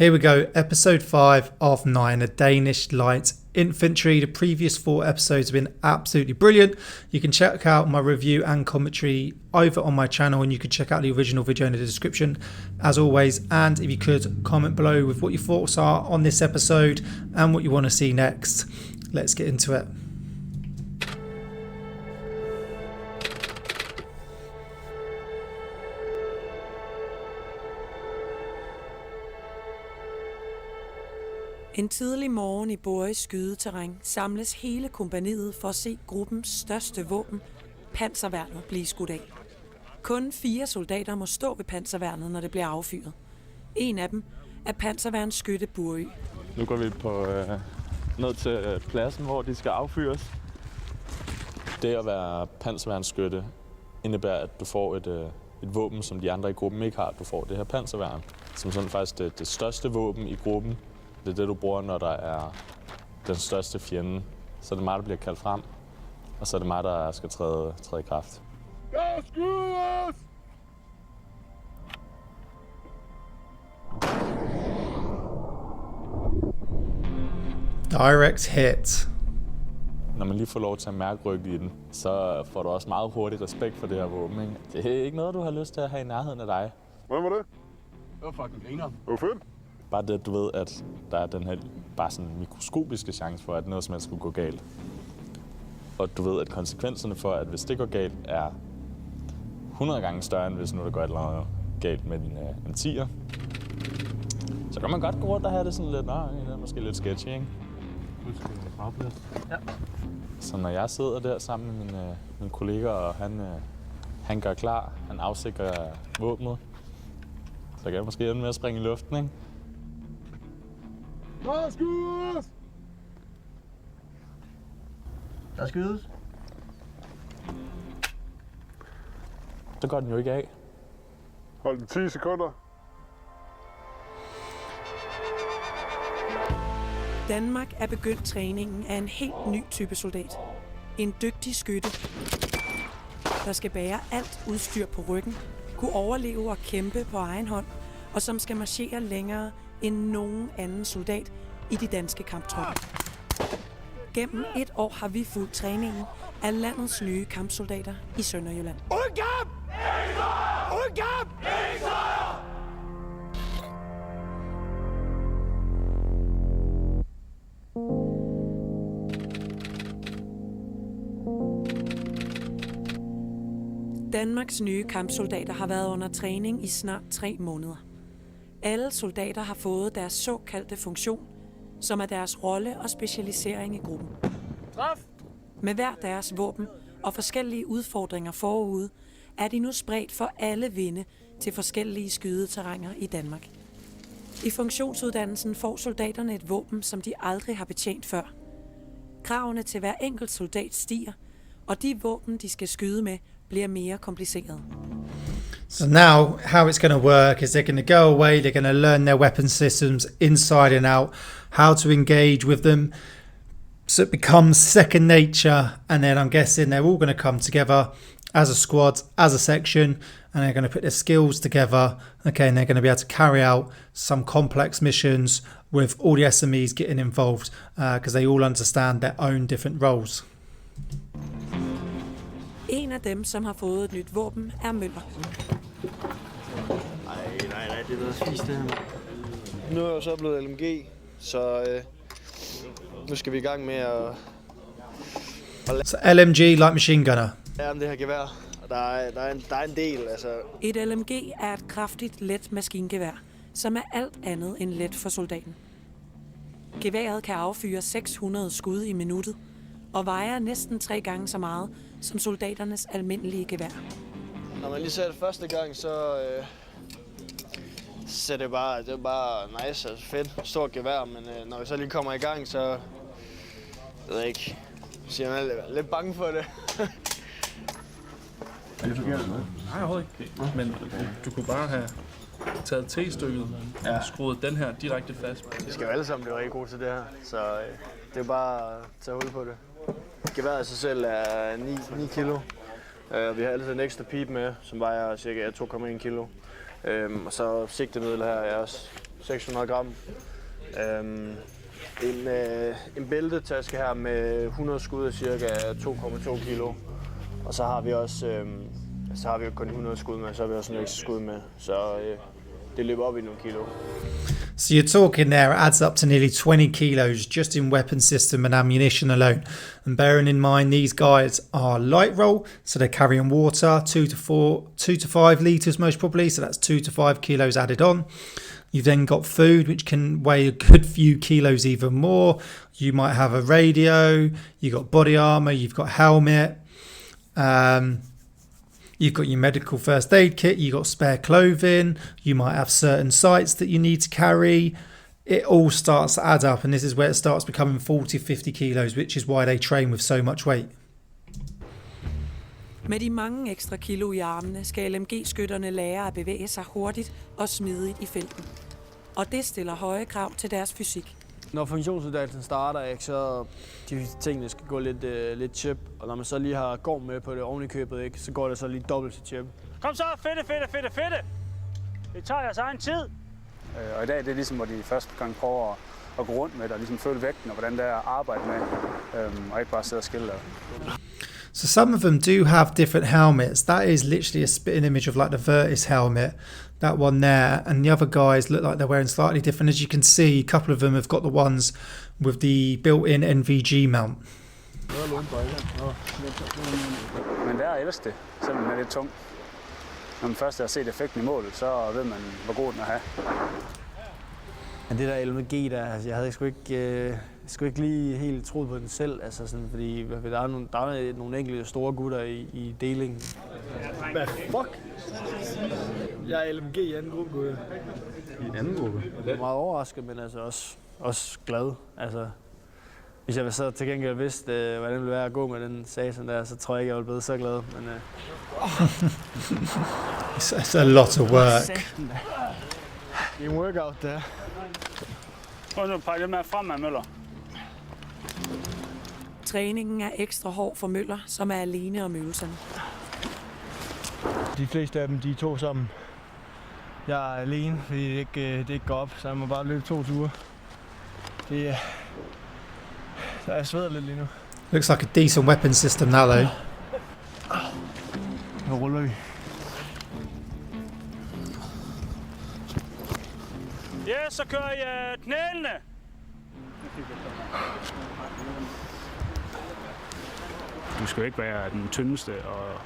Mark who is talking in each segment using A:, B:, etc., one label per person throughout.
A: Here we go, episode 5 of 9 of Danish Light Infantry. The previous 4 episodes have been absolutely brilliant. You can check out my review and commentary over on my channel, and you can check out the original video in the description as always. And if you could comment below with what your thoughts are on this episode and what you want to see next. Let's get into it.
B: En tidlig morgen i Borges skydeterræn samles hele kompagniet for at se gruppens største våben, panserværnet, blive skudt af. Kun 4 soldater må stå ved panserværnet, når det bliver affyret. En af dem er panserværnsskytte Burø.
C: Nu går vi ned til pladsen, hvor de skal affyres. Det at være panserværnsskytte indebærer, at du får et våben, som de andre i gruppen ikke har. Du får det her panserværn, som sådan faktisk det største våben i gruppen. Det er det, du bruger, når der er den største fjende. Så er det mig, der bliver kaldt frem, og så er det mig, der skal træde i kraft.
A: Direct hit.
C: Når man lige får lov til at mærke ryggen i den, så får du også meget hurtigt respekt for det her våben, ikke? Det er ikke noget, du har lyst til at have i nærheden af dig.
D: Hvad var det?
E: Det var fucking griner.
D: Det var fedt.
C: Bare det, at du ved, at der er den her bare sådan mikroskopiske chance for, at noget som helst skulle gå galt. Og du ved, at konsekvenserne for, at hvis det går galt, er 100 gange større, end hvis nu der går et eller andet galt med din M10'er. Så kan man godt gå rundt og have det sådan lidt, det er måske lidt sketchy, ikke?
E: Ja.
C: Så når jeg sidder der sammen med mine kolleger, og han gør klar, han afsikrer våbnet, så kan jeg måske ende med at springe i luften, ikke?
D: Der skydes!
E: Der skydes.
C: Så går den jo ikke af.
D: Hold den 10 sekunder.
B: Danmark er begyndt træningen af en helt ny type soldat. En dygtig skytte, der skal bære alt udstyr på ryggen, kunne overleve og kæmpe på egen hånd, og som skal marchere længere end nogen anden soldat i de danske kamptropper. Gennem et år har vi fulgt træningen af landets nye kampsoldater i Sønderjylland.
D: Uden kamp! Ingen sejr! Uden kamp! Ingen sejr!
B: Danmarks nye kampsoldater har været under træning i snart 3 måneder. Alle soldater har fået deres såkaldte funktion, som er deres rolle og specialisering i gruppen.
E: Træf!
B: Med hver deres våben og forskellige udfordringer forude, er de nu spredt for alle vinde til forskellige skydeterrænger i Danmark. I funktionsuddannelsen får soldaterne et våben, som de aldrig har betjent før. Kravene til hver enkelt soldat stiger, og de våben, de skal skyde med, bliver mere komplicerede.
A: So now how it's going to work is they're going to go away, they're going to learn their weapon systems inside and out, how to engage with them, so it becomes second nature, and then I'm guessing they're all going to come together as a squad, as a section, and they're going to put their skills together, okay, and they're going to be able to carry out some complex missions with all the SMEs getting involved, because they all understand their own different roles.
B: En af dem, som har fået et nyt våben, er Møller.
E: Nej, det er noget spist det her.
F: Nu er jeg så blevet LMG, så nu skal vi i gang med at
A: So LMG, like machine gunner.
F: lære om det her gevær. Og der er en del, altså.
B: Et LMG er et kraftigt, let maskingevær, som er alt andet end let for soldaten. Geværet kan affyre 600 skud i minuttet, og vejer næsten 3 gange så meget som soldaternes almindelige gevær.
F: Når man lige ser det første gang, så det er bare nice og fedt. Stort gevær, men når vi så lige kommer i gang, så jeg ved ikke, siger man er lidt bange for det.
E: Er det forkert?
G: Nej, overhovedet ikke. Men du kunne bare have taget T-stykket og skruet den her direkte fast.
F: Vi skal jo alle sammen blive rigtig gode til det her, så det er bare at tage hul på det. Geværet i sig selv er 9 kilo. Vi har altid en ekstra pipe med, som vejer ca. 2,1 kilo. Og så sigtemidlet her er også 600 gram. En bæltetaske her med 100 skud af cirka 2,2 kilo. Og så har vi også så har vi jo kun 100 skud med, så har vi også en ekstra skud med. Så det løber op i nogle kilo.
A: So you're talking there, it adds up to nearly 20 kilos just in weapon system and ammunition alone. And bearing in mind these guys are light roll, so they're carrying water, 2 to 5 litres most probably, so that's 2 to 5 kilos added on. You've then got food, which can weigh a good few kilos even more. You might have a radio, you've got body armour, you've got helmet, you've got your medical first aid kit, you've got spare clothing, you might have certain sights that you need to carry. It all starts to add up, and this is where it starts becoming 40-50 kilos, which is why they train with so much weight.
B: Med de mange ekstra kilo i armene skal LMG-skytterne lære at bevæge sig hurtigt og smidigt i felten. Og det stiller høje krav til deres fysik.
F: Når funktionsuddannelsen starter, ikke, så de tingene skal gå lidt chip, og når man så lige har gård med på det oven i købet, ikke, så går det så lige dobbelt til chip.
E: Kom så, fedte! Det tager jeres egen tid. Og i dag det er ligesom, hvor de første gang prøver at gå rundt med det, og ligesom føle vægten, og hvordan det er at arbejde med, og ikke bare sidde og skille der.
A: So some of them do have different helmets. That is literally a spitting image of like the Virtus helmet, that one there, and the other guys look like they're wearing slightly different. As you can see, a couple of them have got the ones with the built-in NVG mount.
E: Men det er at elske det, selvom den er lidt tung. Når man først har set effekten i målet, så ved man, hvor god den er at have.
F: Men det der LMG der, altså, jeg havde sgu ikke lige helt troet på den selv, altså sådan, fordi der er nogle enkelte store gutter i delingen. Hvad fuck? Jeg er LMG i anden gruppe, gutter.
E: I anden gruppe?
F: Jeg er meget overrasket, men altså også glad. Altså, hvis jeg så til gengæld vidste, hvordan det ville være at gå med den satan der, så tror jeg ikke, jeg ville blive så glad. Men,
A: It's a lot of work.
F: Det er en workout der.
E: Prøv nu at pakke det med frem af Møller.
B: Træningen er ekstra hård for Møller, som er alene om øvelserne.
F: De fleste af dem, de er to sammen. Jeg er alene, fordi det ikke går op, så jeg må bare løbe 2 ture. Der er sveder lidt lige nu.
A: Looks like a decent weapon system now though.
F: Nu ruller vi.
E: Ja, så kører jeg knælene. Du skal jo ikke være den tyndeste og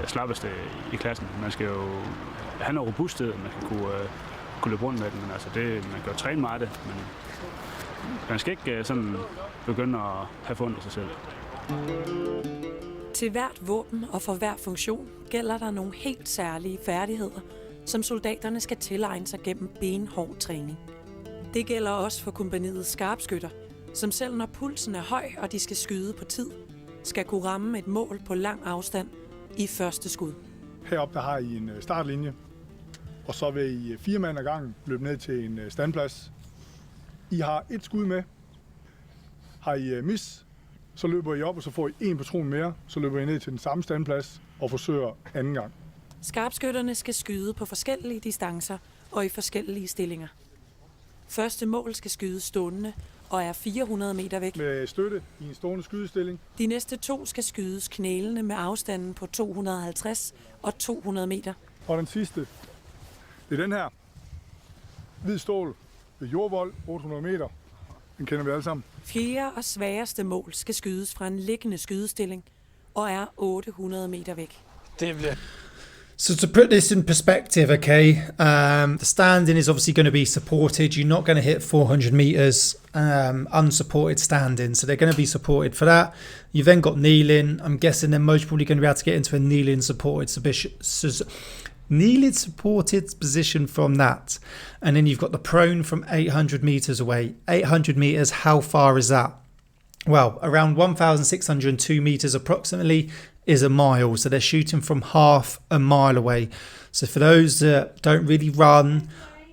E: slappeste i klassen. Man skal jo have noget robusthed, man skal kunne løbe rundt med den. Men altså man kan jo træne meget af det, men man skal ikke sådan begynde at have fundet sig selv.
B: Til hvert våben og for hver funktion gælder der nogle helt særlige færdigheder, som soldaterne skal tilegne sig gennem benhård træning. Det gælder også for kompagniets skarpskytter, som selv når pulsen er høj og de skal skyde på tid, skal kunne ramme et mål på lang afstand i første skud.
H: Heroppe der har I en startlinje, og så vil I 4 mand ad gangen løbe ned til en standplads. I har 1 skud med. Har I mis, så løber I op, og så får I 1 patron mere. Så løber I ned til den samme standplads og forsøger anden gang.
B: Skarpskytterne skal skyde på forskellige distancer og i forskellige stillinger. Første mål skal skydes stående og er 400 meter væk.
H: Med støtte i en stående skydestilling.
B: De næste 2 skal skydes knælende med afstanden på 250 og 200 meter.
H: Og den sidste, det er den her. Hvid stål ved jordvold, 800 meter. Den kender vi alle sammen.
B: 4. og sværeste mål skal skydes fra en liggende skydestilling og er 800 meter væk.
F: Det bliver...
A: So to put this in perspective, okay, the standing is obviously going to be supported. You're not going to hit 400 meters unsupported standing, so they're going to be supported for that. You've then got kneeling. I'm guessing they're most probably going to be able to get into a kneeling supported position from that. And then you've got the prone from 800 meters away. 800 meters, how far is that? Well, around 1,602 meters approximately is a mile, so they're shooting from half a mile away. So for those that don't really run,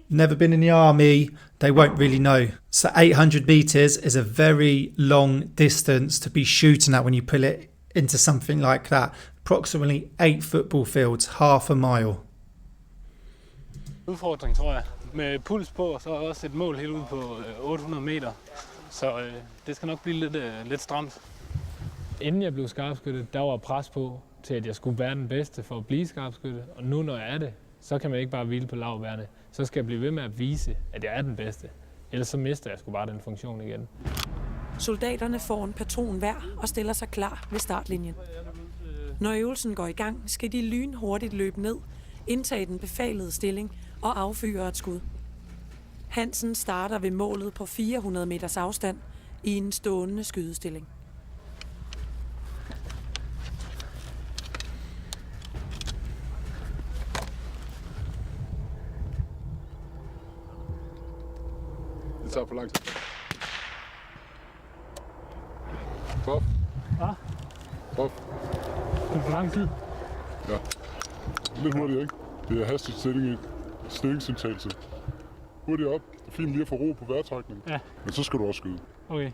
A: never been in the army, they won't really know. So 800 meters is a very long distance to be shooting at when you pull it into something like that. Approximately 8 football fields, half a mile.
E: Udfordring, tror jeg. med puls på, og så også et mål helt ude på 800 meter. Så det skal nok blive lidt stramt. Inden jeg blev skarpskytte, der var pres på til, at jeg skulle være den bedste for at blive skarpskytte. Og nu, når jeg er det, så kan man ikke bare hvile på laurbærrene. Så skal jeg blive ved med at vise, at jeg er den bedste. Ellers så mister jeg sgu bare den funktion igen.
B: Soldaterne får en patron hver og stiller sig klar ved startlinjen. Når øvelsen går i gang, skal de lynhurtigt løbe ned, indtage den befalede stilling og affyre et skud. Hansen starter ved målet på 400 meters afstand i en stående skydestilling.
I: Det tager for lang tid. Pop.
E: Hvad?
I: Pop.
E: Det er for lang tid.
I: Ja. Lidt hurtigt, ikke? Det er hastig stillingsindtagelse. Hurtigt op. Det er fint lige at få ro på vejrtrækning.
E: Ja.
I: Men så skal du også skyde.
E: Okay.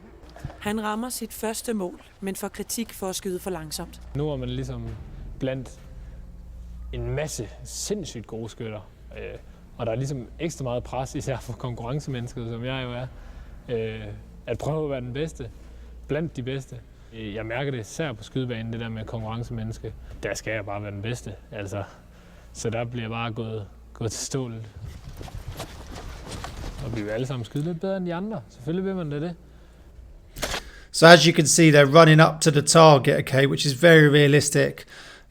B: Han rammer sit første mål, men får kritik for at skyde for langsomt.
E: Nu er man ligesom blandt en masse sindssygt gode skytter. Og der er ligesom ekstra meget pres, især for konkurrencemennesket, som jeg jo er, at prøve at være den bedste, blandt de bedste. Jeg mærker det især på skydebanen, det der med konkurrencemenneske. Der skal jeg bare være den bedste, altså. Så der bliver jeg bare gået til stålet. Og vi vil alle sammen skyde lidt bedre end de andre. Selvfølgelig vil man det.
A: So as you can see, they're running up to the target, okay, which is very realistic.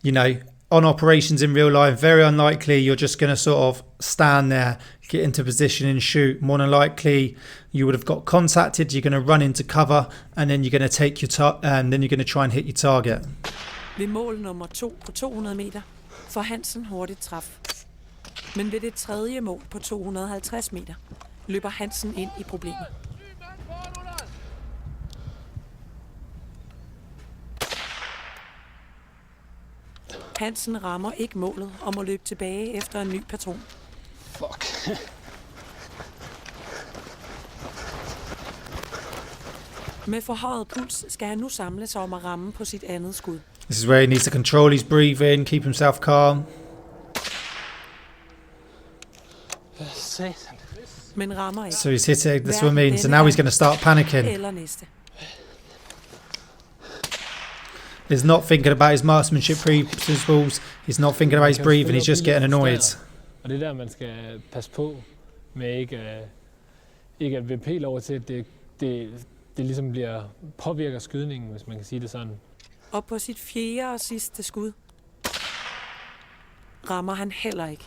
A: You know, on operations in real life, very unlikely you're just going to sort of stand there, get into position and shoot. More than likely, you would have got contacted, you're going to run into cover, and then you're going to take your and then you're going to try and hit your target.
B: Ved mål nummer 2 på 200 meter får Hansen hurtigt træf. Men ved det tredje mål på 250 meter løber Hansen ind i problemer. Hansen rammer ikke målet og må løbe tilbage efter en ny patron.
E: Fuck.
B: Med forhøjet puls skal han nu samle sig om at ramme på sit andet skud.
A: This is where he needs to control his breathing, keep himself calm.
B: Satan. Men rammer ikke.
A: So he's hitting, that's what I mean. So now he's going to start panicking.
B: Eller næste.
A: He's not thinking about his marksmanship principles. He's not thinking about his breathing. He's just getting annoyed.
E: Og det er der, man skal passe på med ikke at VP over til, at det ligesom bliver påvirker skydningen, hvis man kan sige det sådan.
B: Og på sit fjerde og sidste skud rammer han heller ikke.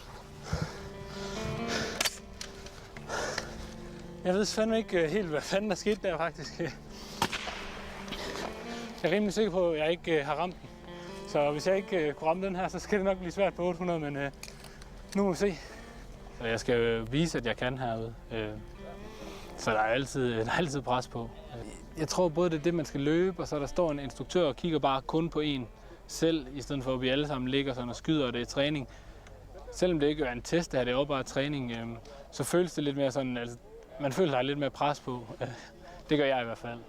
E: Jeg ved fandme ikke helt, hvad fanden der skete der faktisk. Jeg er rimelig sikker på, at jeg ikke har ramt den. Så hvis jeg ikke kunne ramme den her, så skal det nok blive svært på 800, men nu må vi se. Så jeg skal vise, at jeg kan herude. Så der er altid pres på. Jeg tror både, det er det, man skal løbe, og så der står en instruktør og kigger bare kun på en selv, i stedet for at vi alle sammen ligger sådan og skyder, og det er træning. Selvom det ikke er en test, det her, det er jo bare træning, så føles det lidt mere sådan, altså, man føler, der er lidt mere pres på. Det gør jeg i hvert fald.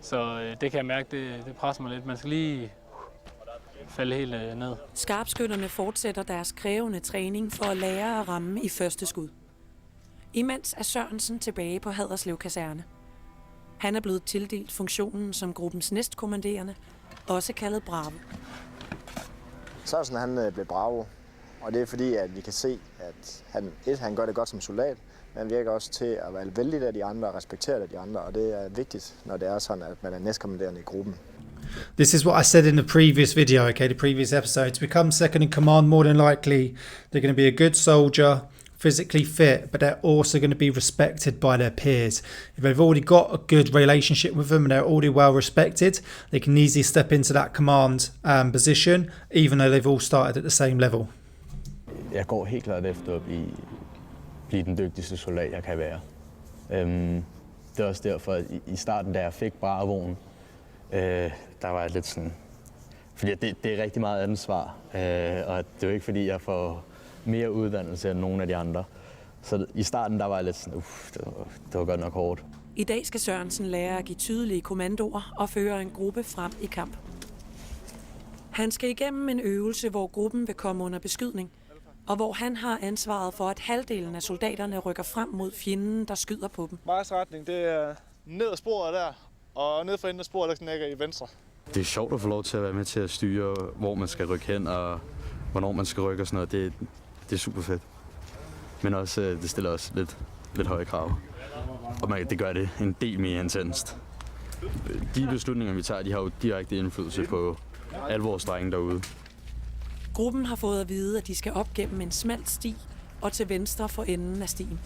E: Så det kan jeg mærke, det presser mig lidt. Man skal lige falde helt ned.
B: Skarpskytterne fortsætter deres krævende træning for at lære at ramme i første skud. Imens er Sørensen tilbage på Haderslev kaserne. Han er blevet tildelt funktionen som gruppens næstkommanderende, også kaldet Bravo.
J: Sørensen han blev Bravo, og det er fordi, at vi kan se, at han gør det godt som soldat, men han virker også til at være vældig af de andre og respektere af de andre, og det er vigtigt, når det er sådan, at man er næstkommanderende i gruppen.
A: This is what I said in the previous video, okay, the previous episode. To become second in command, more than likely, they're going to be a good soldier, physically fit, but they're also going to be respected by their peers. If they've already got a good relationship with them and they're already well respected, they can easily step into that command position, even though they've all started at the same level.
K: Jeg går helt klart efter at blive den dygtigste soldat, jeg kan være. Det er også derfor, at i starten, da jeg fik Bravoen, der var jeg lidt sådan... Fordi det er rigtig meget ansvar, og det er jo ikke fordi, jeg får mere uddannelse end nogen af de andre. Så i starten, der var jeg lidt sådan, det var godt nok hårdt.
B: I dag skal Sørensen lære at give tydelige kommandoer og føre en gruppe frem i kamp. Han skal igennem en øvelse, hvor gruppen vil komme under beskydning, og hvor han har ansvaret for, at halvdelen af soldaterne rykker frem mod fjenden, der skyder på dem.
L: Marksretning, det er ned ad sporet der, og ned for enden af sporet, der knækker i venstre.
K: Det er sjovt at få lov til at være med til at styre, hvor man skal rykke hen, og hvornår man skal rykke og sådan noget. Det er super fedt. Men også, det stiller også lidt høje krav. Og det gør det en del mere intenst. De beslutninger, vi tager, de har jo direkte indflydelse på alle vores drenge derude.
B: Gruppen har fået at vide, at de skal op gennem en smal sti og til venstre for enden af stien.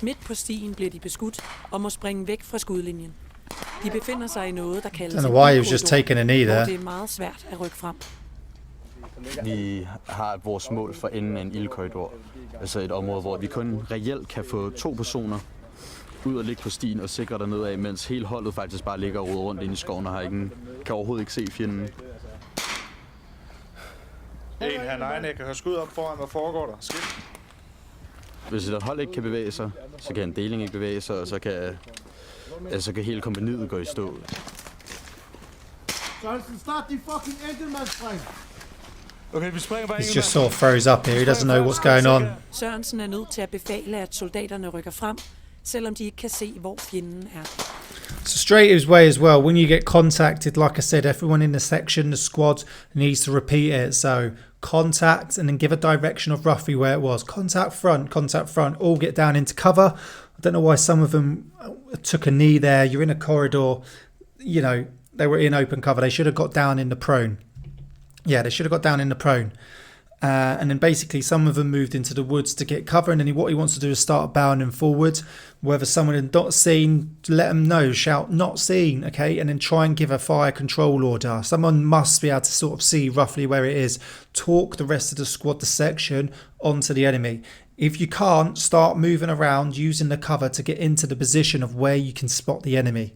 B: Midt på stien bliver de beskudt og må springe væk fra skudlinjen. De befinder sig i noget, der kaldes en
A: why he was just taking a knee there.
B: hvor det er meget svært at rykke frem.
K: Vi har vores mål for enden af en ildkorridor. Altså et område, hvor vi kun reelt kan få 2 personer ud og ligge på stien og sikre der nedad, mens hele holdet faktisk bare ligger og roder rundt inde i skoven og kan overhovedet ikke se fjenden.
L: Han egen kan høre skud op foran, hvad foregår der? Skidt.
K: Hvis et hold ikke kan bevæge sig, så kan en deling ikke bevæge sig, og så kan hele kompagniet gå i stå.
D: Start de fucking enkeltmandsspring.
L: Okay, vi springer bare.
A: He's just sort of froze up here. He doesn't know what's going on.
B: Sørensen er nødt til at befale, at soldaterne rykker frem, selvom de ikke kan se, hvor fjenden er.
A: So straight away as well, when you get contacted, like I said, everyone in the section, the squad needs to repeat it. So contact and then give a direction of roughly where it was. Contact front, all get down into cover. I don't know why some of them took a knee there. You're in a corridor, you know, they were in open cover. They should have got down in the prone. Yeah, they should have got down in the prone. And then basically some of them moved into the woods to get cover, and then what he wants to do is start bounding forward. Whether someone had not seen, let them know, shout not seen, okay, and then try and give a fire control order. Someone must be able to sort of see roughly where it is. Talk the rest of the squad, the section, onto the enemy. If you can't, start moving around using the cover to get into the position of where you can spot the enemy.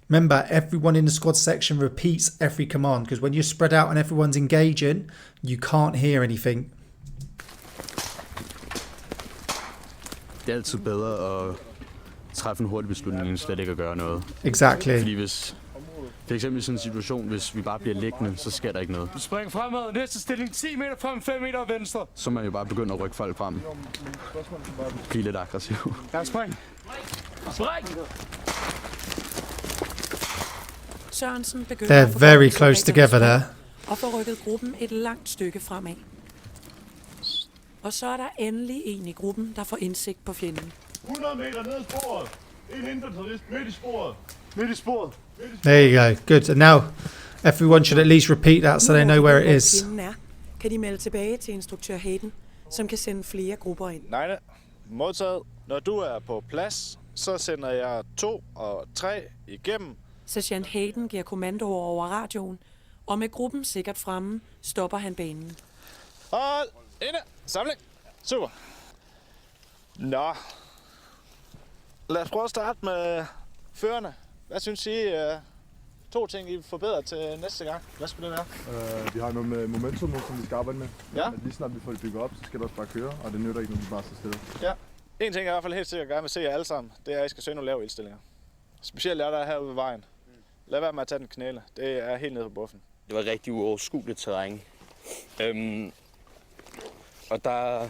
A: Remember, everyone in the squad section repeats every command, because when you're spread out and everyone's engaging, you can't hear anything.
K: Det er altid bedre at træffe en hurtig beslutning, end slet ikke at gøre noget.
A: Exactly.
K: Fordi hvis for eksempel i sådan en situation, hvis vi bare bliver liggende, så sker der ikke noget.
L: Vi springer fremad. Næste stilling 10 meter frem, 5 meter venstre.
K: Så man jo bare begynde at rykke folk frem. Blive lidt aggressiv.
L: Ja, spring. Spring!
B: Sørensen begynder
A: They're very close together there.
B: Og får rykket gruppen et langt stykke fremad. Og så er der endelig en i gruppen, der får indsigt på fjenden.
D: 100 meter ned sporet. En infanterist midt i sporet.
L: Midt i sporet.
A: There you go. Good. And now everyone should at least repeat that so they know where it is.
B: Kan de melde tilbage til instruktør Hayden, som kan sende flere grupper ind.
L: Nej, modtaget. Når du er på plads, så sender jeg 2 og 3 igennem.
B: Sergeant Hayden giver kommandoer over radioen, og med gruppen sikkert fremme, stopper han banen.
L: Hold! Inde! Samling! Super! Nå. Lad os prøve at starte med førerne. Hvad synes I? 2 ting, I forbedrer til næste gang. Hvad skulle det være?
M: Vi har noget med momentum, som vi skal arbejde med.
L: Ja.
M: Lige snart vi får det bygget op, så skal det også bare køre, og det nytter ikke, når vi bare står stille.
L: Ja. En ting, jeg i hvert fald helt sikkert gerne vil se jer alle sammen, det er, at I skal søge nogle lave indstillinger. Specielt jer, der er herude ved vejen. Lad være med at tage den knæle. Det er helt nede på buffen.
K: Det var rigtig uoverskueligt terræn. Og der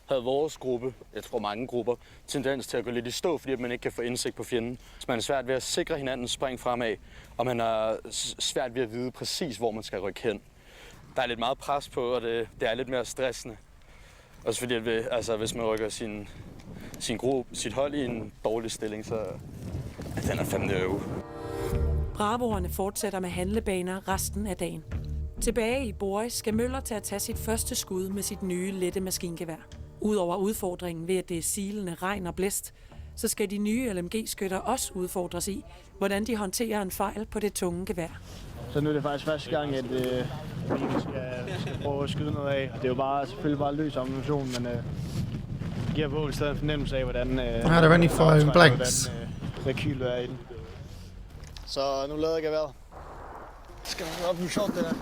K: havde vores gruppe, jeg tror mange grupper, tendens til at gå lidt i stå, fordi man ikke kan få indsigt på fjenden. Så man er svært ved at sikre hinandens spring fremad, og man er svært ved at vide præcis, hvor man skal rykke hen. Der er lidt meget pres på, og det er lidt mere stressende. Også fordi, at hvis man rykker sit hold i en dårlig stilling, så den er fandme øve.
B: Bravoerne fortsætter med handlebaner resten af dagen. Tilbage i Boris skal Møller til at tage sit første skud med sit nye lette maskingevær. Udover udfordringen ved, at det er silende regn og blæst, så skal de nye LMG-skytter også udfordres i, hvordan de håndterer en fejl på det tunge gevær.
F: Så nu er det faktisk første gang, at vi skal prøve at skyde noget af. Det er jo selvfølgelig bare løs ammunition, men det giver våben stadig en fornemmelse af, hvordan rekylet er i den.
L: Så nu lader jeg geværet. Skal man op med shot det der?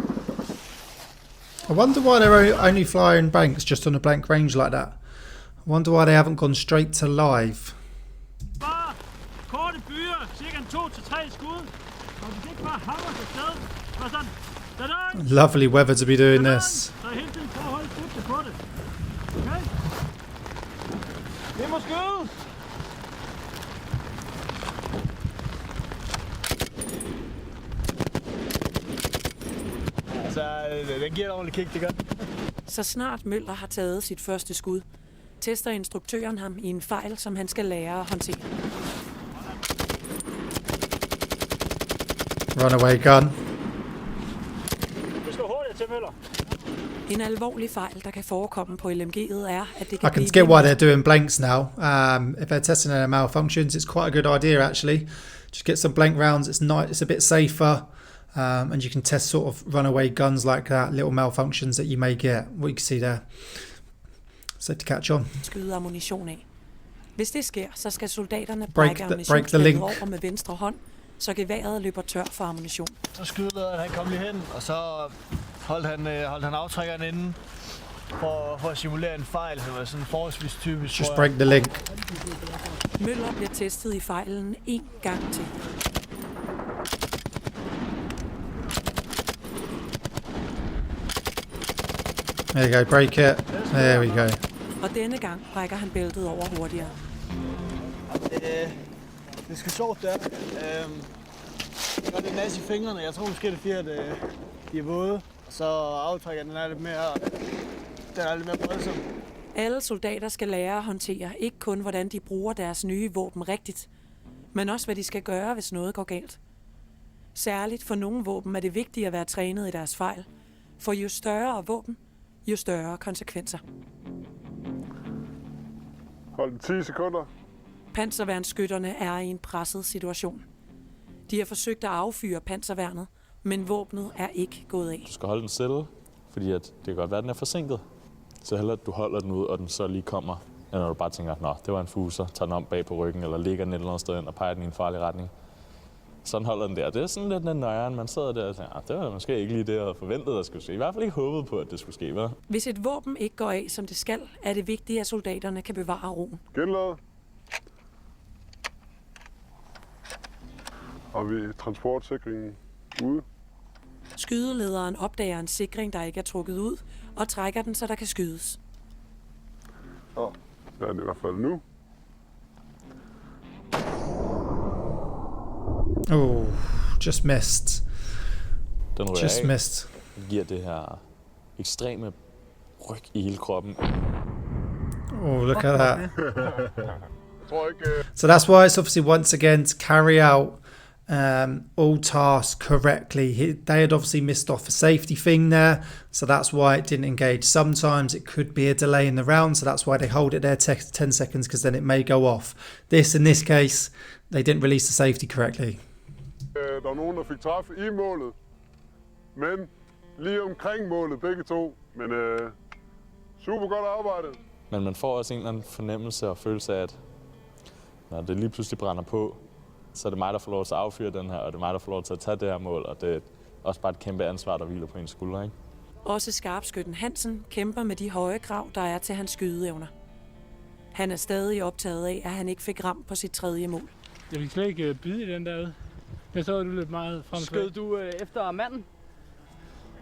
A: I wonder why they're only flying blanks just on a blank range like that. I wonder why they haven't gone straight to live.
E: 2 til 3 skud, og hvis ikke bare hammer til sted, og sådan, sådan.
A: Lovely weather to be doing this.
E: Så hele tiden prøv at holde skytte på det. Okay? Det må skyde!
F: Så den giver et ordentligt kick, det gør.
B: Så snart Møller har taget sit første skud, tester instruktøren ham i en fejl, som han skal lære at håndtere.
A: Runaway gun.
E: Du skal hurtigt til Møller.
B: En alvorlig fejl, der kan forekomme på LMG'et, er, at det
A: I
B: kan
A: can get why they're doing blanks now. If they're testing their malfunctions, it's quite a good idea actually. Just get some blank rounds. It's a bit safer, and you can test sort of runaway guns like that, little malfunctions that you may get. What you can see there. So to catch on.
B: Skyde ammunition af. Hvis det sker, så skal soldaterne
A: break
B: brække
A: the
B: ammunitionsbæltet
A: link.
B: over med venstre hånd, så geværet løber tør for ammunition.
F: Så skydelederen han kom lige hen, og så holdt han aftrækkeren inde for at simulere en fejl, som er sådan forholdsvis typisk.
A: Just break the link.
B: Møller bliver testet i fejlen en gang til.
A: There you go, break it. There we go.
B: Og denne gang brækker han bæltet over hurtigere.
F: Det skal sjovt der. Jeg gør det nas i fingrene. Jeg tror måske det er fordi, at de er våde. Så aftrækker den er lidt mere voldsom.
B: Alle soldater skal lære at håndtere ikke kun, hvordan de bruger deres nye våben rigtigt, men også, hvad de skal gøre, hvis noget går galt. Særligt for nogle våben er det vigtigt at være trænet i deres fejl, for jo større våben, jo større konsekvenser.
I: Hold 10 sekunder.
B: Panserværnsskytterne er i en presset situation. De har forsøgt at affyre panserværnet, men våbnet er ikke gået af.
C: Du skal holde den stille, fordi at det kan godt være, at den er forsinket. Så hellere, at du holder den ud, og den så lige kommer, end når du bare tænker, nå, det var en fuser, tager den om bag på ryggen, eller ligger den et eller andet sted ind og peger den i en farlig retning. Sådan holder den der. Det er sådan lidt nøjeren, man sidder der og tænker, det var måske ikke lige det, jeg havde forventet, der skulle ske. I hvert fald ikke håbet på, at det skulle ske, hva'?
B: Hvis et våben ikke går af, som det skal, er det vigtigt, at soldaterne kan bevare roen.
I: Genladet. Og vi er transportsikringen ude.
B: Skydelederen opdager en sikring, der ikke er trukket ud, og trækker den, så der kan skydes.
I: Ja, det er i hvert fald nu.
A: Oh, just missed.
C: Den rører
A: Just
C: af.
A: missed.
C: Den giver det her ekstreme ryg i hele kroppen.
A: Oh, look at that.
I: tror ikke,
A: So that's why it's obviously once again to carry out all tasks correctly. They had obviously missed off a safety thing there, so that's why it didn't engage. Sometimes it could be a delay in the round, so that's why they hold it there 10 seconds, because then it may go off. In this case, they didn't release the safety correctly.
I: der var nogen, der fik træf i målet, men lige omkring målet begge to. Men super godt arbejdet.
C: Men man får også en eller anden fornemmelse og følelse af, at når det lige pludselig brænder på, så er det mig, der får lov til at affyre den her, og det er mig, der får lov til at tage det her mål, og det er også bare et kæmpe ansvar, der hviler på ens skuldre, ikke?
B: Også skarpskytten Hansen kæmper med de høje krav, der er til hans skydeevner. Han er stadig optaget af, at han ikke fik ramt på sit tredje mål.
E: Jeg vil slet ikke bide i den derude. Jeg så du lidt meget frem.
N: Skød du efter manden?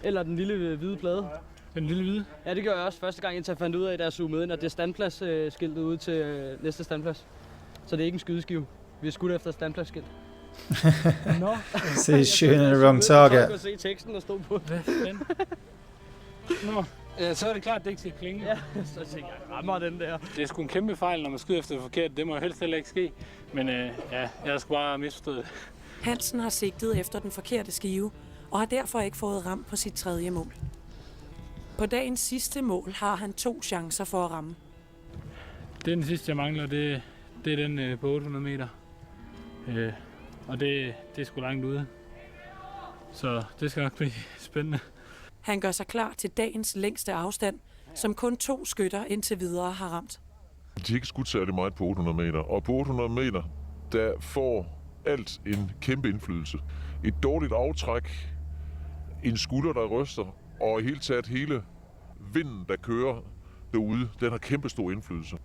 N: Eller den lille hvide plade?
E: Den lille hvide?
N: Ja, det gør jeg også første gang, indtil jeg fandt ud af, da jeg zoomede ind, at det er standpladsskiltet ude til næste standplads. Så det er ikke en skydeskive. Vi er skudt efter standpladsskilt.
E: Nå.
A: So he's shooting at the wrong target.
N: Jeg kunne se teksten, der stod på.
E: Nå. Ja, så er det klart, at det ikke skal klinge.
N: Ja, så tænker jeg, rammer den der.
E: Det er sgu en kæmpe fejl, når man skyder efter det forkert. Det må jo helst heller ikke ske. Men ja, jeg har sgu bare misforstået.
B: Hansen har sigtet efter den forkerte skive, og har derfor ikke fået ramt på sit tredje mål. På dagens sidste mål har han 2 chancer for at ramme.
E: Det er den sidste, jeg mangler. Det er den på 800 meter. Og det er sgu langt ude. Så det skal nok blive spændende.
B: Han gør sig klar til dagens længste afstand, som kun 2 skytter indtil videre har ramt.
I: De har ikke skudt særlig meget på 800 meter, og på 800 meter, der får alt en kæmpe indflydelse. Et dårligt aftræk, en skulder, der ryster, og i hele taget hele vinden, der kører derude, den har kæmpe stor indflydelse.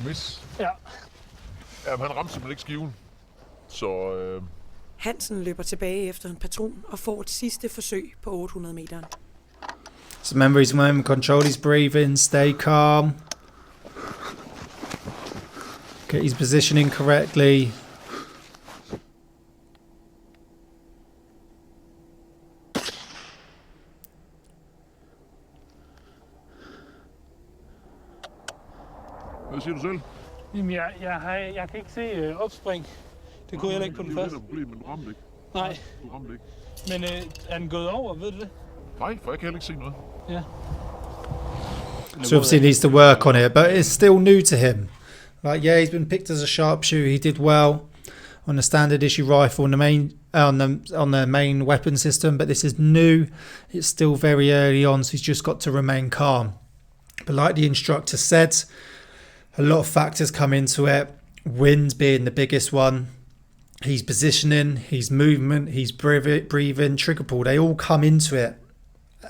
I: Miss.
G: Ja.
I: Jamen, han ramte simpelthen ikke skiven. Så
B: Hansen løber tilbage efter en patron og får et sidste forsøg på 800 meter.
A: So remember, he's remembering control his breathing, stay calm. Get his positioning correctly.
I: hvad siger du selv?
G: Jamen, jeg kan ikke se opspring. Det kunne jeg heller ikke på den første.
I: Det er problemet, men du ramte ikke.
G: Nej.
I: Du ramte ikke.
G: Men er den gået over, ved du det?
I: Nej, for jeg kan heller ikke se noget.
G: Ja.
A: So obviously he needs to work on it, but it's still new to him. Like, yeah, he's been picked as a sharpshooter. He did well on the standard issue rifle on the main weapon system, but this is new. It's still very early on, so he's just got to remain calm. But like the instructor said, a lot of factors come into it. Wind being the biggest one. His positioning, his movement, his breathing, trigger pull, they all come into it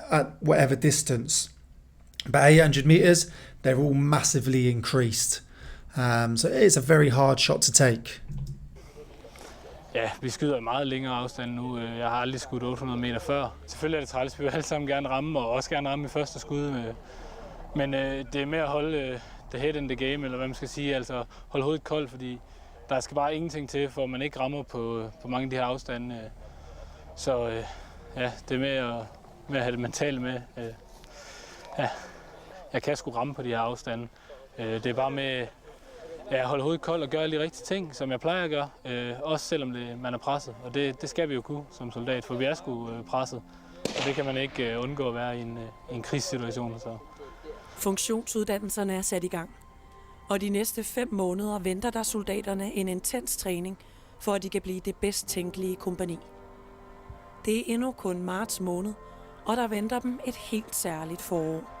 A: at whatever distance. But 800 meters, they're all massively increased. So it is a very hard shot to take.
G: Ja, vi skyder i meget længere afstand nu. Jeg har aldrig skudt 800 meter før. Selvfølgelig er det træls, vi vil alle sammen gerne ramme, og også gerne ramme i første skud. Men det er med at holde the head in the game, eller hvad man skal sige, altså holde hovedet koldt, fordi der skal bare ingenting til, for man ikke rammer på mange af de her afstande. Så ja, det er med at have det mentale med. Ja, jeg kan sgu ramme på de her afstande. Det er bare med at holde hovedet koldt og gøre alle de rigtige ting, som jeg plejer at gøre. Også selvom man er presset. Og det skal vi jo kunne som soldat, for vi er sgu presset. Og det kan man ikke undgå at være i en krigssituation. Så.
B: Funktionsuddannelserne er sat i gang. Og de næste 5 måneder venter der soldaterne en intens træning, for at de kan blive det bedst tænkelige kompagni. Det er endnu kun marts måned, og der venter dem et helt særligt forår.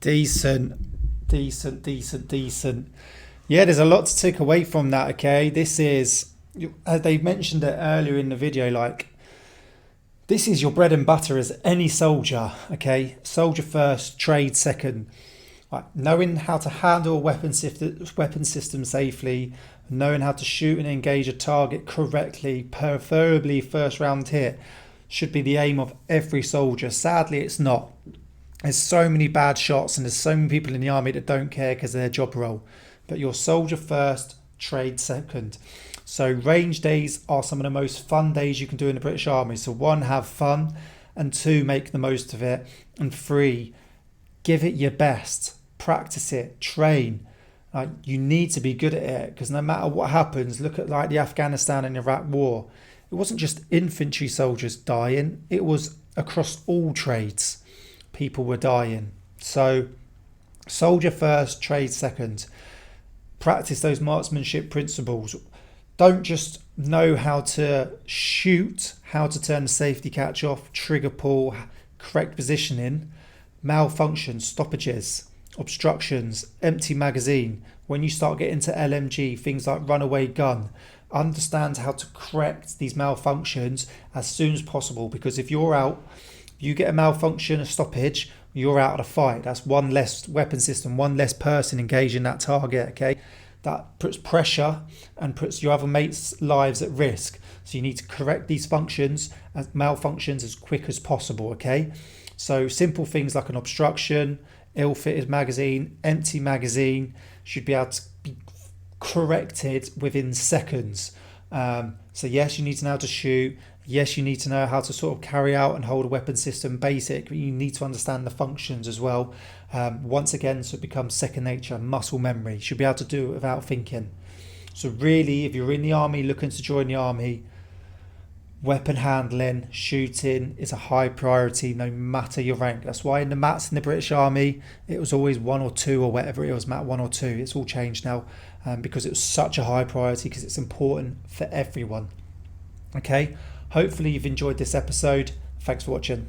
A: Decent. Yeah, there's a lot to take away from that, okay? This is, as they mentioned it earlier in the video, like, this is your bread and butter as any soldier, okay? Soldier first, trade second. Like, knowing how to handle a weapon system safely, knowing how to shoot and engage a target correctly, preferably first round hit, should be the aim of every soldier. Sadly, it's not. There's so many bad shots and there's so many people in the army that don't care because of their job role. But your soldier first, trade second. So range days are some of the most fun days you can do in the British Army. So 1, have fun, and 2, make the most of it, and 3, give it your best, practice it, train. Like, you need to be good at it, because no matter what happens, look at like the Afghanistan and Iraq war. It wasn't just infantry soldiers dying, it was across all trades. People were dying. So soldier first, trade second. Practice those marksmanship principles. Don't just know how to shoot, how to turn the safety catch off, trigger pull, correct positioning, malfunctions, stoppages, obstructions, empty magazine. When you start getting to LMG, things like runaway gun, understand how to correct these malfunctions as soon as possible, because if you're out, you get a malfunction, a stoppage, you're out of the fight. That's one less weapon system, one less person engaging that target, okay? That puts pressure and puts your other mates' lives at risk. So you need to correct these malfunctions as quick as possible, okay? So simple things like an obstruction, ill-fitted magazine, empty magazine should be able to be corrected within seconds. So yes, you need to know how to shoot. Yes, you need to know how to sort of carry out and hold a weapon system basic, but you need to understand the functions as well. Once again, so it becomes second nature, muscle memory. You should be able to do it without thinking. So really, if you're in the army, looking to join the army, weapon handling, shooting is a high priority no matter your rank. That's why in the mats in the British Army, it was always 1 or 2 or whatever it was, mat 1 or 2. It's all changed now because it was such a high priority, because it's important for everyone. Okay, hopefully you've enjoyed this episode. Thanks for watching.